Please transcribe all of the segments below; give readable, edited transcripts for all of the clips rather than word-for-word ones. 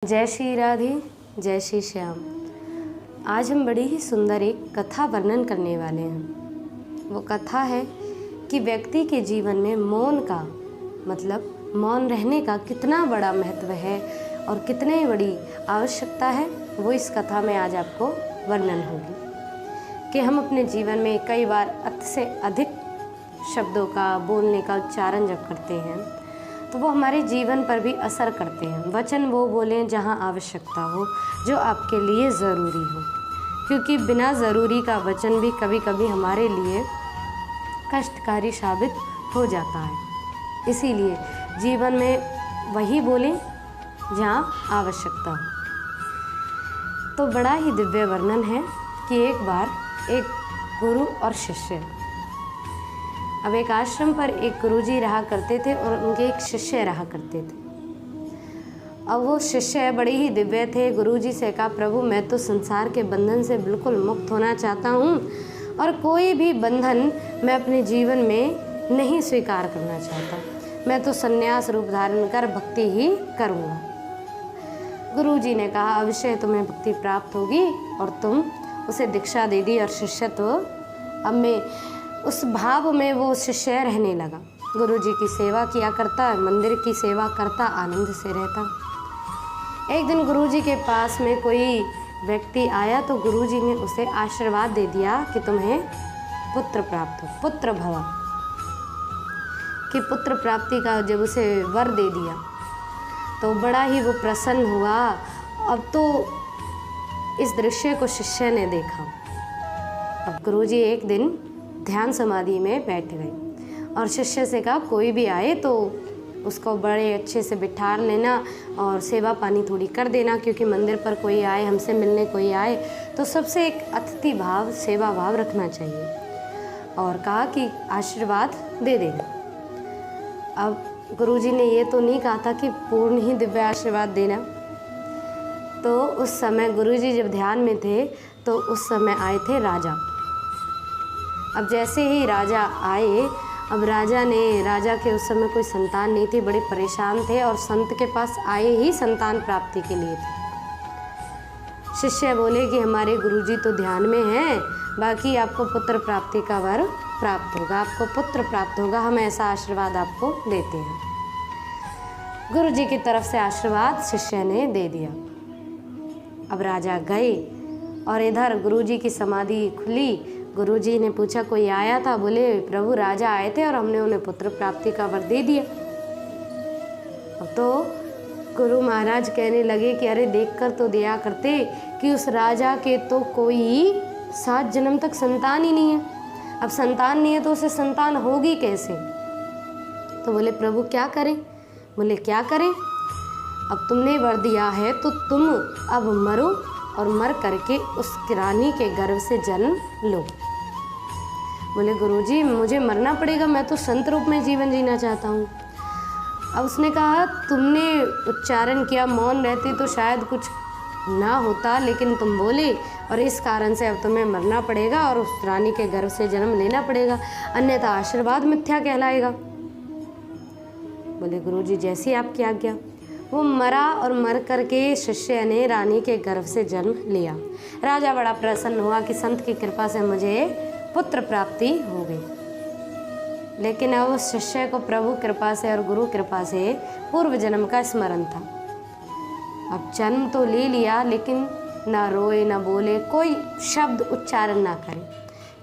जय श्री राधे, जय श्री श्याम। आज हम बड़ी ही सुंदर एक कथा वर्णन करने वाले हैं। वो कथा है कि व्यक्ति के जीवन में मौन का मतलब मौन रहने का कितना बड़ा महत्व है और कितनी बड़ी आवश्यकता है, वो इस कथा में आज आपको वर्णन होगी। कि हम अपने जीवन में कई बार अति से अधिक शब्दों का बोलने का उच्चारण जब करते हैं तो वो हमारे जीवन पर भी असर करते हैं। वचन वो बोलें जहाँ आवश्यकता हो, जो आपके लिए ज़रूरी हो, क्योंकि बिना ज़रूरी का वचन भी कभी कभी हमारे लिए कष्टकारी साबित हो जाता है। इसीलिए जीवन में वही बोलें जहाँ आवश्यकता हो। तो बड़ा ही दिव्य वर्णन है कि एक बार एक गुरु और शिष्य, अब एक आश्रम पर एक गुरुजी रहा करते थे और उनके एक शिष्य रहा करते थे। अब वो शिष्य बड़े ही दिव्य थे। गुरुजी से कहा, प्रभु मैं तो संसार के बंधन से बिल्कुल मुक्त होना चाहता हूँ और कोई भी बंधन मैं अपने जीवन में नहीं स्वीकार करना चाहता। मैं तो संन्यास रूप धारण कर भक्ति ही करूँगा। गुरुजी ने कहा, अवश्य तुम्हें भक्ति प्राप्त होगी, और तुम उसे दीक्षा दे दी और शिष्यत्व अब में उस भाव में वो शिष्य रहने लगा। गुरुजी की सेवा किया करता, मंदिर की सेवा करता, आनंद से रहता। एक दिन गुरुजी के पास में कोई व्यक्ति आया तो गुरुजी ने उसे आशीर्वाद दे दिया कि तुम्हें पुत्र प्राप्त हो, पुत्र भवा, कि पुत्र प्राप्ति का जब उसे वर दे दिया तो बड़ा ही वो प्रसन्न हुआ। अब तो इस दृश्य को शिष्य ने देखा। अब गुरुजी एक दिन ध्यान समाधि में बैठ गए और शिष्य से कहा, कोई भी आए तो उसको बड़े अच्छे से बिठा लेना और सेवा पानी थोड़ी कर देना, क्योंकि मंदिर पर कोई आए, हमसे मिलने कोई आए तो सबसे एक अतिथि भाव, सेवा भाव रखना चाहिए। और कहा कि आशीर्वाद दे देना। अब गुरुजी ने ये तो नहीं कहा था कि पूर्ण ही दिव्य आशीर्वाद देना। तो उस समय गुरुजी जब ध्यान में थे तो उस समय आए थे राजा। अब जैसे ही राजा आए, अब राजा के उस समय कोई संतान नहीं थी, बड़े परेशान थे और संत के पास आए ही संतान प्राप्ति के लिए थे। शिष्य बोले कि हमारे गुरुजी तो ध्यान में हैं, बाकी आपको पुत्र प्राप्ति का वर प्राप्त होगा, आपको पुत्र प्राप्त होगा, हम ऐसा आशीर्वाद आपको देते हैं। गुरुजी की तरफ से आशीर्वाद शिष्य ने दे दिया। अब राजा गए और इधर गुरुजी की समाधि खुली। गुरुजी ने पूछा, कोई आया था? बोले, प्रभु राजा आए थे और हमने उन्हें पुत्र प्राप्ति का वर दे दिया। अब तो गुरु महाराज कहने लगे कि अरे देखकर तो दिया करते कि उस राजा के तो कोई 7 जन्म तक संतान ही नहीं है। अब संतान नहीं है तो उसे संतान होगी कैसे? तो बोले, प्रभु क्या करें? बोले, क्या करें? अब तुमने वर दिया है तो तुम अब मरो और मर करके उस रानी के गर्भ से जन्म लो। बोले, गुरुजी मुझे मरना पड़ेगा, मैं तो संत रूप में जीवन जीना चाहता हूँ। अब उसने कहा, तुमने उच्चारण किया, मौन रहती तो शायद कुछ ना होता, लेकिन तुम बोले और इस कारण से अब तुम्हें मरना पड़ेगा और उस रानी के गर्भ से जन्म लेना पड़ेगा, अन्यथा आशीर्वाद मिथ्या कहलाएगा। बोले, गुरुजी जैसी आपकी आज्ञा। वो मरा और मर करके शिष्य ने रानी के गर्भ से जन्म लिया। राजा बड़ा प्रसन्न हुआ कि संत की कृपा से मुझे पुत्र प्राप्ति हो गई। लेकिन अब उस शिष्य को प्रभु कृपा से और गुरु कृपा से पूर्व जन्म का स्मरण था। अब जन्म तो ले लिया, लेकिन ना रोए ना बोले, कोई शब्द उच्चारण ना करे।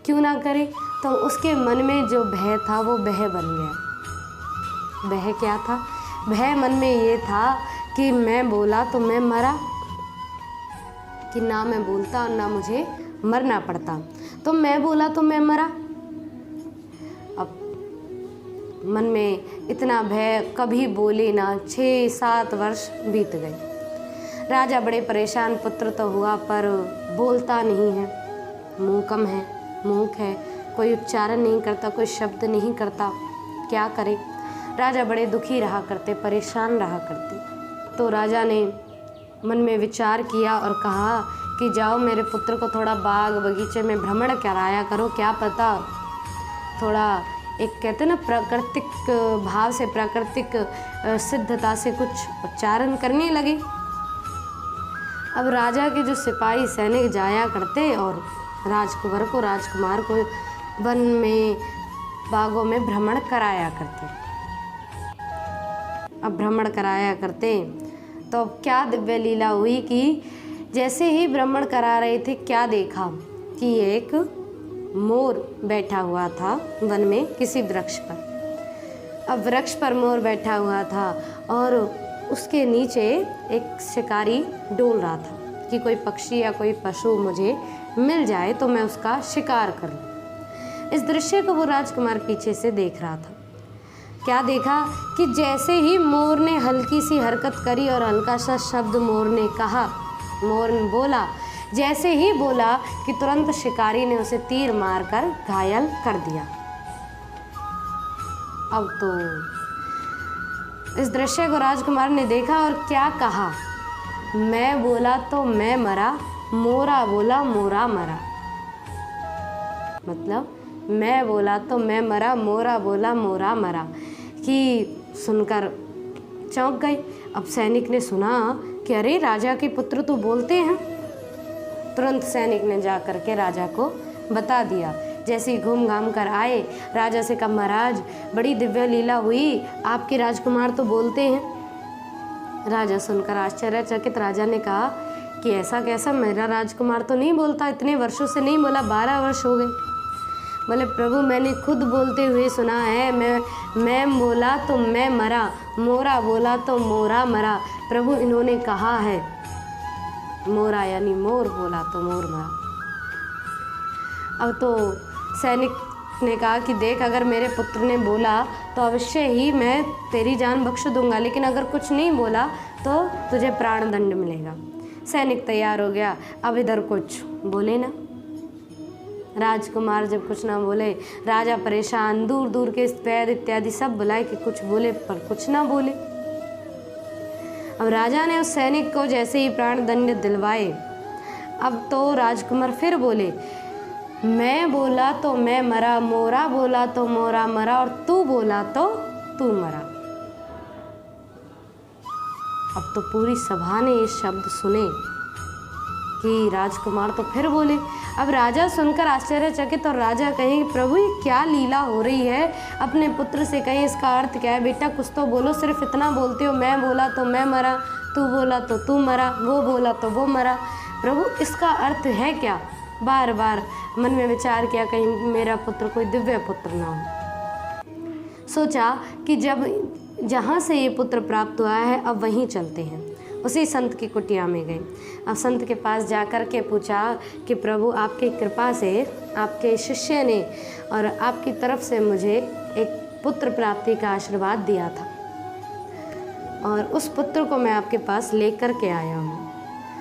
क्यों ना करे? तो उसके मन में जो भय था वो भय बन गया। भय क्या था? भय मन में ये था कि मैं बोला तो मैं मरा, कि ना मैं बोलता और ना मुझे मरना पड़ता, तो मैं बोला तो मैं मरा। अब मन में इतना भय, कभी बोले ना। 6-7 वर्ष बीत गए। राजा बड़े परेशान, पुत्र तो हुआ पर बोलता नहीं है, मूकम है, मूक है, कोई उच्चारण नहीं करता, कोई शब्द नहीं करता, क्या करे? राजा बड़े दुखी रहा करते, परेशान रहा करते। तो राजा ने मन में विचार किया और कहा कि जाओ मेरे पुत्र को थोड़ा बाग बगीचे में भ्रमण कराया करो, क्या पता थोड़ा एक कहते हैं ना प्राकृतिक भाव से, प्राकृतिक सिद्धता से कुछ उच्चारण करने लगे। अब राजा के जो सिपाही सैनिक जाया करते और राजकुमार को वन में बागों में भ्रमण कराया करते। अब भ्रमण कराया करते तो अब क्या दिव्य लीला हुई कि जैसे ही भ्रमण करा रहे थे, क्या देखा कि एक मोर बैठा हुआ था वन में किसी वृक्ष पर। अब वृक्ष पर मोर बैठा हुआ था और उसके नीचे एक शिकारी डोल रहा था कि कोई पक्षी या कोई पशु मुझे मिल जाए तो मैं उसका शिकार कर लूँ। इस दृश्य को वो राजकुमार पीछे से देख रहा था। क्या देखा कि जैसे ही मोर ने हल्की सी हरकत करी और हल्का सा शब्द मोर ने कहा, मोर ने बोला, जैसे ही बोला कि तुरंत शिकारी ने उसे तीर मारकर घायल कर दिया। अब तो इस दृश्य को राजकुमार ने देखा और क्या कहा, मैं बोला तो मैं मरा, मोरा बोला मोरा मरा। मतलब मैं बोला तो मैं मरा, मोरा बोला मोरा मरा। कि सुनकर चौंक गई। अब सैनिक ने सुना कि अरे राजा के पुत्र तो बोलते हैं। तुरंत सैनिक ने जा कर के राजा को बता दिया। जैसे ही घूम घाम कर आए, राजा से कहा, महाराज बड़ी दिव्य लीला हुई, आपके राजकुमार तो बोलते हैं। राजा सुनकर आश्चर्यचकित राजा ने कहा कि ऐसा कैसा, मेरा राजकुमार तो नहीं बोलता, इतने वर्षों से नहीं बोला, 12 वर्ष हो गए। बोले, प्रभु मैंने खुद बोलते हुए सुना है, मैं बोला तो मैं मरा, मोरा बोला तो मोरा मरा। प्रभु इन्होंने कहा है, मोरा यानी मोर बोला तो मोर मरा। अब तो सैनिक ने कहा कि देख, अगर मेरे पुत्र ने बोला तो अवश्य ही मैं तेरी जान बख्श दूंगा, लेकिन अगर कुछ नहीं बोला तो तुझे प्राण दंड मिलेगा। सैनिक तैयार हो गया। अब इधर कुछ बोले ना, राजकुमार जब कुछ ना बोले, राजा परेशान, दूर दूर के वैद्य इत्यादि सब बुलाए कि कुछ बोले, पर कुछ ना बोले। अब राजा ने उस सैनिक को जैसे ही प्राण दंड दिलवाए, अब तो राजकुमार फिर बोले, मैं बोला तो मैं मरा, मोरा बोला तो मोरा मरा, और तू बोला तो तू मरा। अब तो पूरी सभा ने ये शब्द सुने कि राजकुमार तो फिर बोले। अब राजा सुनकर आश्चर्यचकित, और राजा कहे, प्रभु ये क्या लीला हो रही है, अपने पुत्र से कहें इसका अर्थ क्या है, बेटा कुछ तो बोलो, सिर्फ इतना बोलते हो, मैं बोला तो मैं मरा, तू बोला तो तू मरा, वो बोला तो वो मरा। प्रभु इसका अर्थ है क्या? बार बार मन में विचार किया, कहीं मेरा पुत्र कोई दिव्य पुत्र ना हो। सोचा कि जब जहाँ से ये पुत्र प्राप्त हुआ है अब वहीं चलते हैं। उसी संत की कुटिया में गए। अब संत के पास जाकर के पूछा कि प्रभु आपकी कृपा से आपके शिष्य ने और आपकी तरफ से मुझे एक पुत्र प्राप्ति का आशीर्वाद दिया था, और उस पुत्र को मैं आपके पास लेकर के आया हूँ।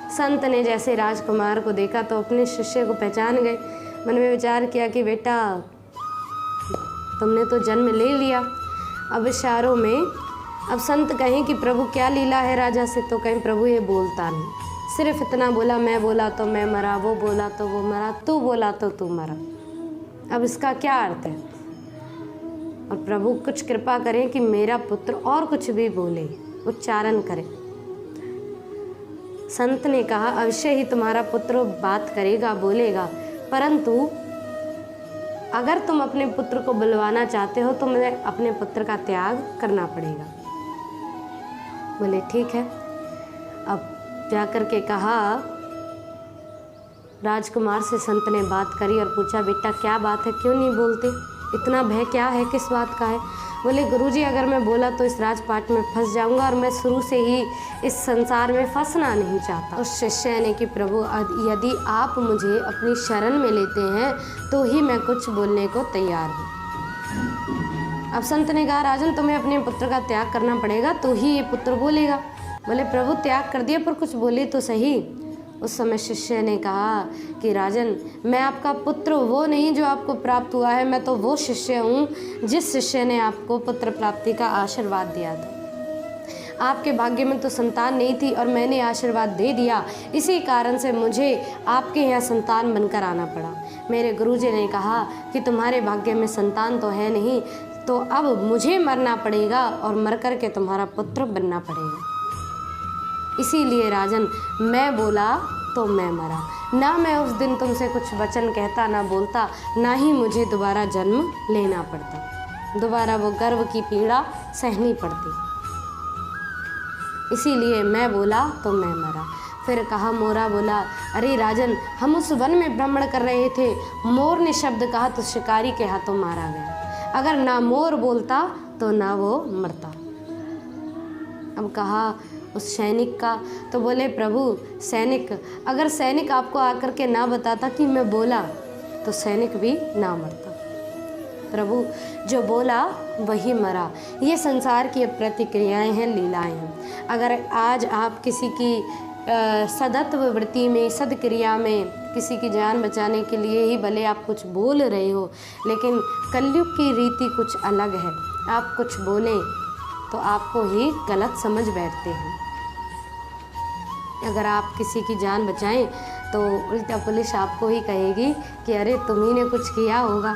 संत ने जैसे राजकुमार को देखा तो अपने शिष्य को पहचान गए। मन में विचार किया कि बेटा तुमने तो जन्म ले लिया। अब इशारों में अब संत कहें कि प्रभु क्या लीला है राजा से, तो कहें प्रभु ये बोलता नहीं, सिर्फ इतना बोला, मैं बोला तो मैं मरा, वो बोला तो वो मरा, तू बोला तो तू मरा। अब इसका क्या अर्थ है? और प्रभु कुछ कृपा करें कि मेरा पुत्र और कुछ भी बोले, उच्चारण करे। संत ने कहा, अवश्य ही तुम्हारा पुत्र बात करेगा, बोलेगा, परंतु अगर तुम अपने पुत्र को बुलवाना चाहते हो तो मुझे अपने पुत्र का त्याग करना पड़ेगा। बोले ठीक है। अब जाकर के कहा, राजकुमार से संत ने बात करी और पूछा, बेटा क्या बात है, क्यों नहीं बोलते, इतना भय क्या है, किस बात का है? बोले, गुरुजी अगर मैं बोला तो इस राजपाट में फंस जाऊंगा, और मैं शुरू से ही इस संसार में फंसना नहीं चाहता। उस शिष्य ने कि प्रभु यदि आप मुझे अपनी शरण में लेते हैं तो ही मैं कुछ बोलने को तैयार हूँ। अब संत ने कहा, राजन तुम्हें अपने पुत्र का त्याग करना पड़ेगा तो ही ये पुत्र बोलेगा। बोले, प्रभु त्याग कर दिया पर कुछ बोले तो सही। उस समय शिष्य ने कहा कि राजन मैं आपका पुत्र वो नहीं जो आपको प्राप्त हुआ है, मैं तो वो शिष्य हूँ जिस शिष्य ने आपको पुत्र प्राप्ति का आशीर्वाद दिया था। आपके भाग्य में तो संतान नहीं थी और मैंने आशीर्वाद दे दिया, इसी कारण से मुझे आपके यहाँ संतान बनकर आना पड़ा। मेरे गुरुजी ने कहा कि तुम्हारे भाग्य में संतान तो है नहीं, तो अब मुझे मरना पड़ेगा और मर कर के तुम्हारा पुत्र बनना पड़ेगा। इसीलिए राजन, मैं बोला तो मैं मरा। ना मैं उस दिन तुमसे कुछ वचन कहता, ना बोलता, ना ही मुझे दोबारा जन्म लेना पड़ता। दोबारा वो गर्व की पीड़ा सहनी पड़ती। इसीलिए मैं बोला तो मैं मरा। फिर कहा, मोरा बोला, अरे राजन, हम उस वन में भ्रमण कर रहे थे, मोर ने शब्द कहा तो शिकारी के हाथों मारा गया। अगर ना मोर बोलता तो ना वो मरता। अब कहा उस सैनिक का, तो बोले, प्रभु सैनिक, अगर सैनिक आपको आकर के ना बताता कि मैं बोला तो सैनिक भी ना मरता। प्रभु जो बोला वही मरा। ये संसार की प्रतिक्रियाएं हैं, लीलाएं हैं। अगर आज आप किसी की सदत्व वृत्ति में, सदक्रिया में किसी की जान बचाने के लिए ही भले आप कुछ बोल रहे हो, लेकिन कलयुग की रीति कुछ अलग है। आप कुछ बोलें तो आपको ही गलत समझ बैठते हैं। अगर आप किसी की जान बचाएं तो उल्टा पुलिस आपको ही कहेगी कि अरे तुम्ही ने कुछ किया होगा।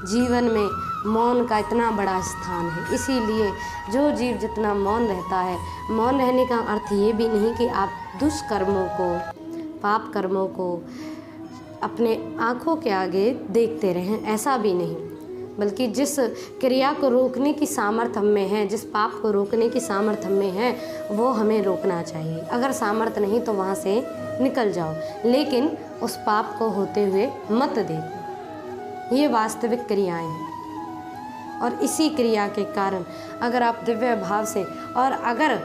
जीवन में मौन का इतना बड़ा स्थान है। इसीलिए जो जीव जितना मौन रहता है, मौन रहने का अर्थ ये भी नहीं कि आप दुष्कर्मों को, पाप कर्मों को अपने आँखों के आगे देखते रहें, ऐसा भी नहीं। बल्कि जिस क्रिया को रोकने की सामर्थ्य हम में है, जिस पाप को रोकने की सामर्थ्य हम में है, वो हमें रोकना चाहिए। अगर सामर्थ्य नहीं तो वहाँ से निकल जाओ, लेकिन उस पाप को होते हुए मत देखो। ये वास्तविक क्रियाएं हैं। और इसी क्रिया के कारण अगर आप दिव्य भाव से, और अगर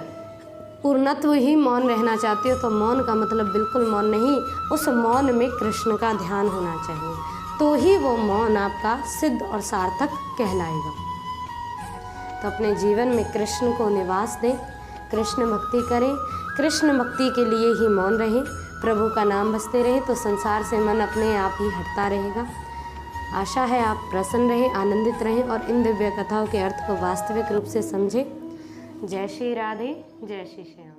पूर्णत्व ही मौन रहना चाहते हो, तो मौन का मतलब बिल्कुल मौन नहीं, उस मौन में कृष्ण का ध्यान होना चाहिए, तो ही वो मौन आपका सिद्ध और सार्थक कहलाएगा। तो अपने जीवन में कृष्ण को निवास दें, कृष्ण भक्ति करें, कृष्ण भक्ति के लिए ही मौन रहें, प्रभु का नाम बसते रहें, तो संसार से मन अपने आप ही हटता रहेगा। आशा है आप प्रसन्न रहें, आनंदित रहें और इन दिव्य कथाओं के अर्थ को वास्तविक रूप से समझें। जय श्री राधे, जय श्री श्याम।